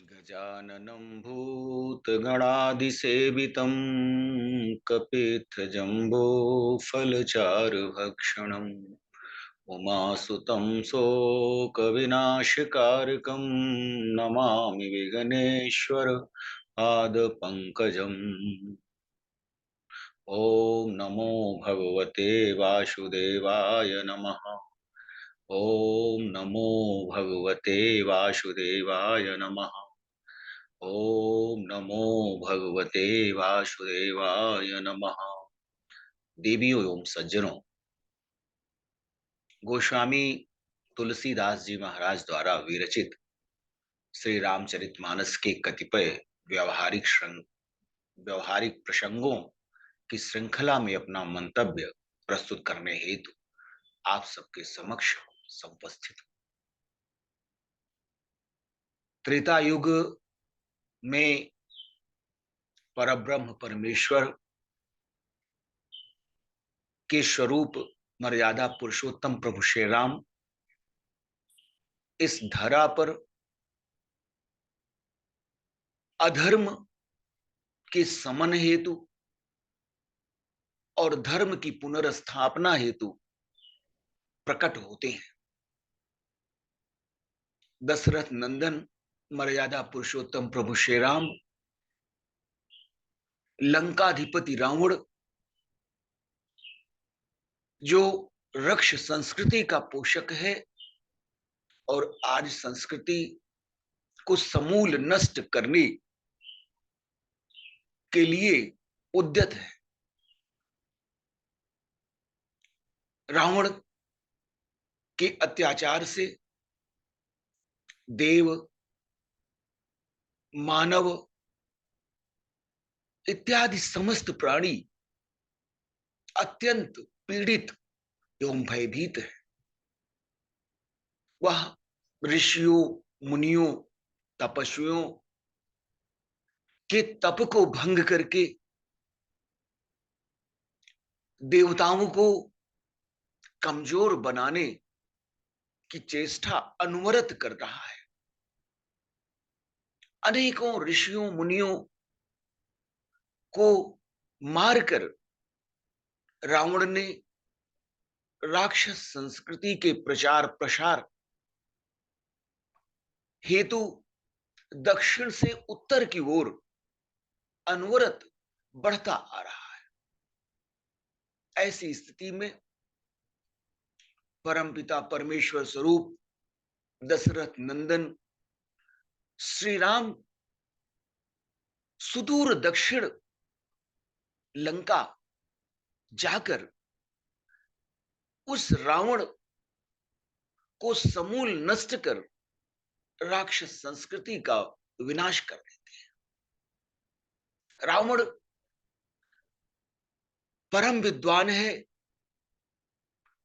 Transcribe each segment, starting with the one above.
गजाननं भूतगणादिसेवितं कपित्थजम्बोफलचारुभक्षणम् उमासुतं शोकविनाशकारकं नमामि विघ्नेश्वर पादपङ्कजम्। ॐ नमो भगवते वासुदेवाय नमः। ॐ नमो भगवते वासुदेवाय नमः। ओम नमो भगवते वासुदेवाय नमः। देवियों एवं सज्जनों, गोस्वामी तुलसीदास जी महाराज द्वारा विरचित श्री रामचरितमानस के कतिपय व्यवहारिक व्यवहारिक प्रसंगों की श्रृंखला में अपना मंतव्य प्रस्तुत करने हेतु आप सबके समक्ष उपस्थित हूं। त्रेता युग में परब्रह्म परमेश्वर के स्वरूप मर्यादा पुरुषोत्तम प्रभु श्री राम इस धरा पर अधर्म के समन हेतु और धर्म की पुनर्स्थापना हेतु प्रकट होते हैं। दशरथ नंदन मर्यादा पुरुषोत्तम प्रभु श्री राम लंकाधिपति रावण, जो रक्ष संस्कृति का पोषक है और आज संस्कृति को समूल नष्ट करने के लिए उद्यत है। रावण के अत्याचार से देव, मानव इत्यादि समस्त प्राणी अत्यंत पीड़ित एवं भयभीत है। वह ऋषियों, मुनियों, तपस्वियों के तप को भंग करके देवताओं को कमजोर बनाने की चेष्टा अनवरत कर रहा है। अनेकों ऋषियों मुनियों को मारकर रावण ने राक्षस संस्कृति के प्रचार प्रसार हेतु दक्षिण से उत्तर की ओर अनवरत बढ़ता आ रहा है। ऐसी स्थिति में परमपिता परमेश्वर स्वरूप दशरथ नंदन श्री राम सुदूर दक्षिण लंका जाकर उस रावण को समूल नष्ट कर राक्षस संस्कृति का विनाश कर देते हैं। रावण परम विद्वान है,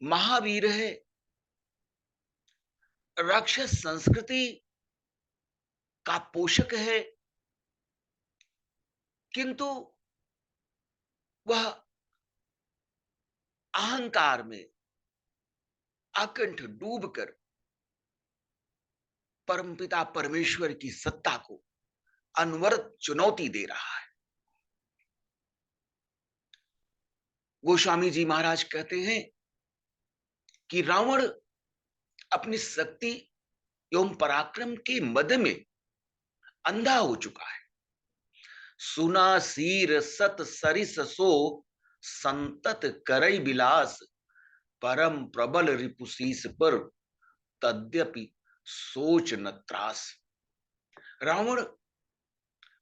महावीर है, राक्षस संस्कृति का पोषक है, किंतु वह अहंकार में आकंठ डूबकर परमपिता परमेश्वर की सत्ता को अनवरत चुनौती दे रहा है। गोस्वामी जी महाराज कहते हैं कि रावण अपनी शक्ति एवं पराक्रम के मद में अंधा हो चुका है। सुना सीर सत सरिस सो संतत करई विलास, परम प्रबल रिपुशीस पर तद्यपि सोच न त्रास। रावण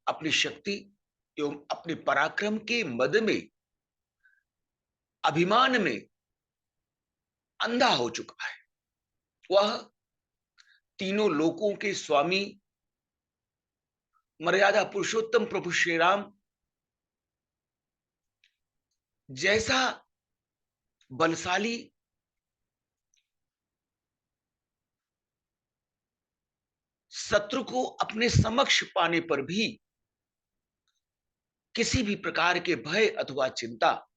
अपनी शक्ति एवं अपने पराक्रम के मद में, अभिमान में अंधा हो चुका है। वह तीनों लोकों के स्वामी मर्यादा पुरुषोत्तम प्रभु श्री राम जैसा बलशाली, शत्रु को अपने समक्ष पाने पर भी किसी भी प्रकार के भय अथवा चिंता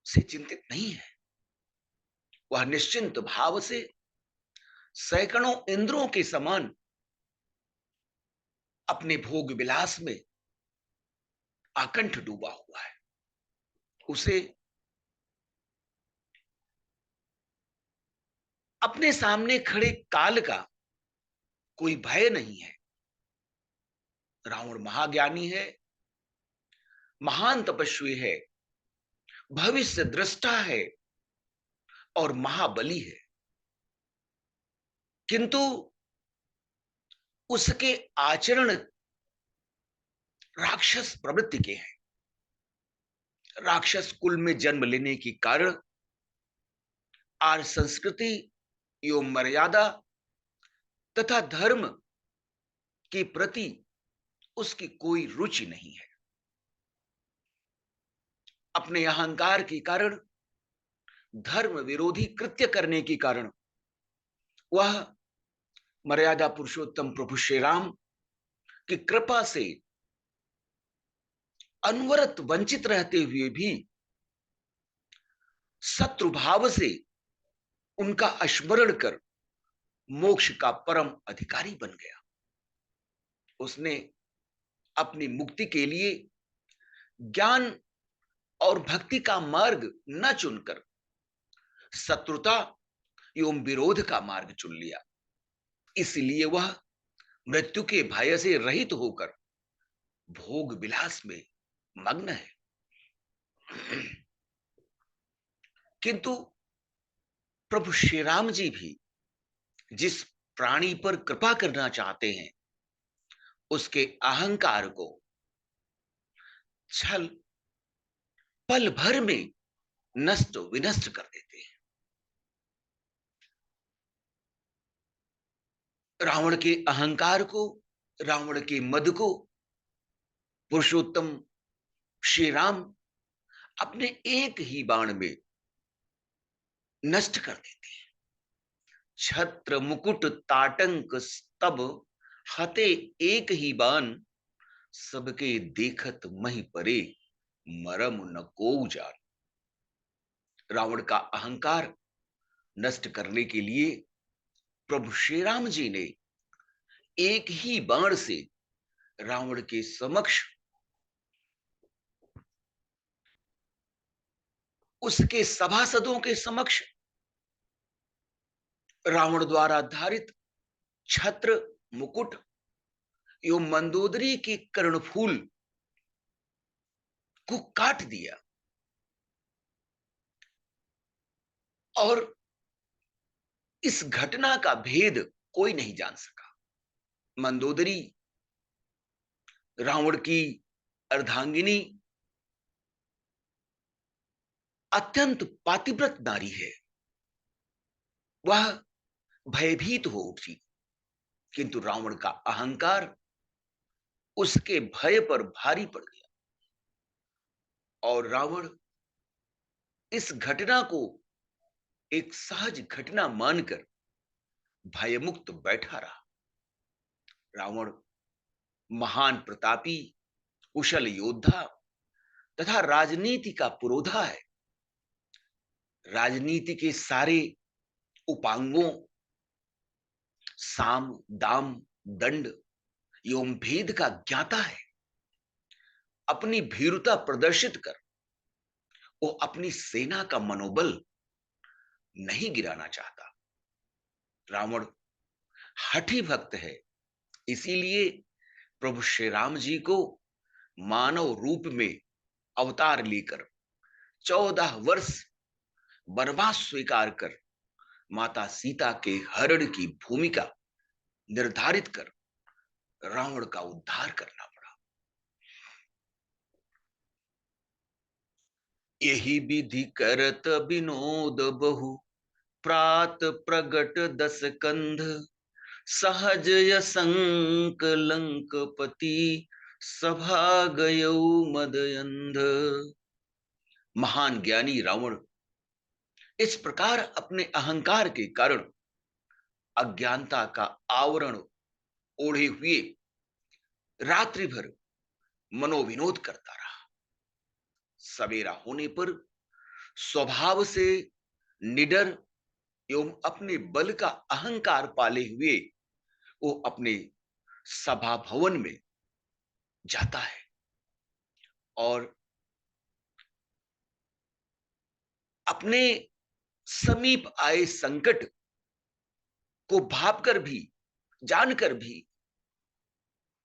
से चिंतित नहीं है। वह निश्चिंत भाव से सैकड़ों इंद्रों के समान अपने भोग विलास में आकंठ डूबा हुआ है। उसे अपने सामने खड़े काल का कोई भय नहीं है। रावण महाज्ञानी है, महान तपस्वी है, भविष्य दृष्टा है और महाबली है, किंतु उसके आचरण राक्षस प्रवृत्ति के हैं। राक्षस कुल में जन्म लेने के कारण आर्य संस्कृति एवं मर्यादा तथा धर्म के प्रति उसकी कोई रुचि नहीं है। अपने अहंकार के कारण, धर्म विरोधी कृत्य करने के कारण वह मर्यादा पुरुषोत्तम प्रभु श्री राम की कृपा से अनवरत वंचित रहते हुए भी शत्रु भाव से उनका स्मरण कर मोक्ष का परम अधिकारी बन गया। उसने अपनी मुक्ति के लिए ज्ञान और भक्ति का मार्ग न चुनकर शत्रुता एवं विरोध का मार्ग चुन लिया। इसलिए वह मृत्यु के भय से रहित होकर भोग विलास में मग्न है। किंतु प्रभु श्री राम जी भी जिस प्राणी पर कृपा करना चाहते हैं उसके अहंकार को छल पल भर में नष्ट विनष्ट कर देते हैं। रावण के अहंकार को, रावण के मद को पुरुषोत्तम श्री राम अपने एक ही बाण में नष्ट कर देते हैं। छत्र मुकुट ताटंक स्तब हते एक ही बाण, सबके देखत मही परे मरम न को जान। रावण का अहंकार नष्ट करने के लिए प्रभु श्री राम जी ने एक ही बाण से रावण के समक्ष उसके सभासदों के समक्ष रावण द्वारा धारित छत्र मुकुट एवं मंदोदरी के कर्णफूल को काट दिया और इस घटना का भेद कोई नहीं जान सका। मंदोदरी रावण की अर्धांगिनी अत्यंत पातिव्रत नारी है। वह भयभीत हो उठी, किंतु रावण का अहंकार उसके भय पर भारी पड़ गया और रावण इस घटना को एक सहज घटना मानकर भयमुक्त बैठा रहा। रावण महान प्रतापी, कुशल योद्धा तथा राजनीति का पुरोधा है। राजनीति के सारे उपांगों साम दाम दंड एवं भेद का ज्ञाता है। अपनी भीरुता प्रदर्शित कर वो अपनी सेना का मनोबल नहीं गिराना चाहता। रावण हठी भक्त है, इसीलिए प्रभु श्री राम जी को मानव रूप में अवतार लेकर 14 वर्ष वनवास स्वीकार कर माता सीता के हरण की भूमिका निर्धारित कर रावण का उद्धार करना पड़ा। यही विधि करत विनोद बहु, प्रात प्रगट 10 कंध, सहज यसंक लंकपति, सभा गयौ मदयंध। महान ज्ञानी रावण इस प्रकार अपने अहंकार के कारण अज्ञानता का आवरण ओढ़े हुए रात्रि भर मनोविनोद करता रहा। सवेरा होने पर स्वभाव से निडर एवं अपने बल का अहंकार पाले हुए वो अपने सभा भवन में जाता है और अपने समीप आए संकट को भापकर भी, जानकर भी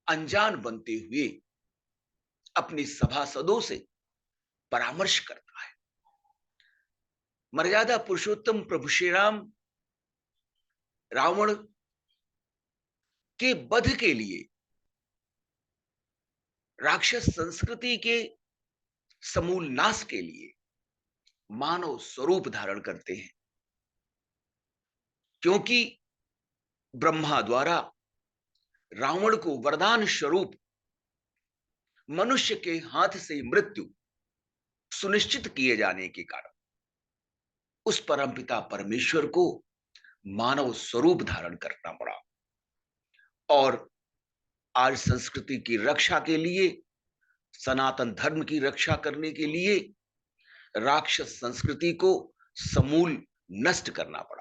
अनजान बनते हुए अपने सभासदों से परामर्श करता है। मर्यादा पुरुषोत्तम प्रभु श्री राम रावण के वध के लिए, राक्षस संस्कृति के समूल नाश के लिए मानव स्वरूप धारण करते हैं, क्योंकि ब्रह्मा द्वारा रावण को वरदान स्वरूप मनुष्य के हाथ से मृत्यु सुनिश्चित किए जाने के कारण उस परमपिता परमेश्वर को मानव स्वरूप धारण करना पड़ा। और आज संस्कृति की रक्षा के लिए, सनातन धर्म की रक्षा करने के लिए राक्षस संस्कृति को समूल नष्ट करना पड़ा।